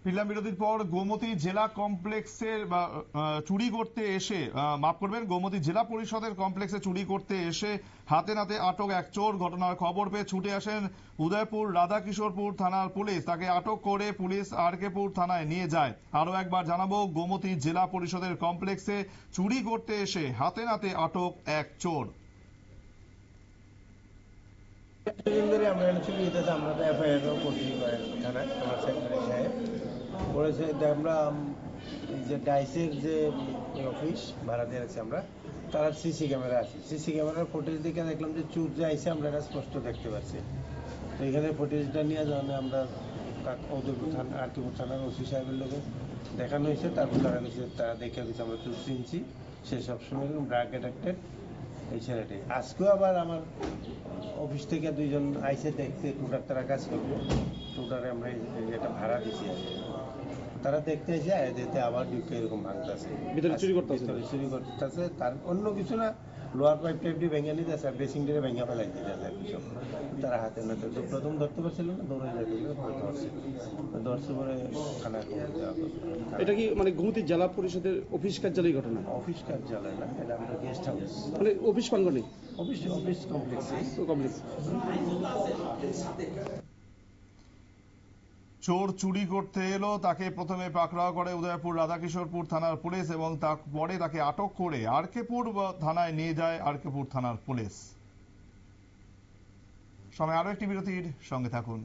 ফিরলাম বিরতির পর। গোমতী জেলা কমপ্লেক্সের চুরি করতে এসে মাফ করবেন, গোমতী জেলা পরিষদের কমপ্লেক্সে চুরি করতে এসে হাতে নাতে আটক এক চোর। ঘটনার খবর পেয়ে ছুটে আসেন উদয়পুর রাধাকিশোরপুর থানার পুলিশ। তাকে আটক করে পুলিশ আরকেপুর থানায় নিয়ে যায়। আরো একবার জানাবো, গোমতী জেলা পরিষদের কমপ্লেক্সে চুরি করতে এসে হাতে নাতে আটক এক চোর। আমরা চুরি হইতেছে, আমরা তো এফআইআরও করছি থানায়, আমার সেক্রেটারি সাহেব বলেছে আমরা যে ডাইসের যে অফিস ভাড়া দিয়ে রাখছি আমরা, তার সিসি ক্যামেরা আছে। সিসি ক্যামেরার ফুটেজ দেখে দেখলাম যে চোর যে আইসে আমরা এটা স্পষ্ট দেখতে পাচ্ছি। তো এখানে ফুটেজটা নিয়ে যখন আমরা উদয়পুর থানা আরকেপুর থানার ওসি সাহেবের লোকে দেখানো হয়েছে, তারপর তারা গেছে, তারা দেখে গেছে আমরা চোর চিনছি, সে সবসময় ড্রাগ অ্যাডিক্টেড এই ছেলেটাই। আজকেও আবার আমার অফিস থেকে দুইজন আইসে দেখতে টুটার তারা কাজ করবো, টুটারে আমরা এটা ভাড়া দিচ্ছি। তারা দেখতে এসে যেতে আবার ঢুকে এরকম ভাঙতেছে, ভিতরে চুরি করতেছে। তার অন্য কিছু না, লোয়ার পাইপ টাইপ দিয়ে ভেঙে নিতে আছে, ড্রেসিং দিয়ে ভেঙে ফেলাই দিতে আছে সব। তারা হাতে নাতে প্রথম ধরতে পারছিল না, দৌড়ে যেতে ধরছে পরে থানায় খবর দেওয়া। এটা কি মানে গোমতী জেলা পরিষদের অফিস কার্যালয় ঘটনা? অফিস কার্যালয় না, এটা আমাদের গেস্ট হাউস, মানে অফিস প্রাঙ্গণে, অফিস কমপ্লেক্স। চোর চুরি করতে এলো, তাকে প্রথমে পাকড়াও করে উদয়পুর রাধাকিশোরপুর থানার পুলিশ এবং তারপরে তাকে আটক করে আরকেপুর থানায় নিয়ে যায় আরকেপুর থানার পুলিশ। সময় আরো একটি বিরতির, সঙ্গে থাকুন।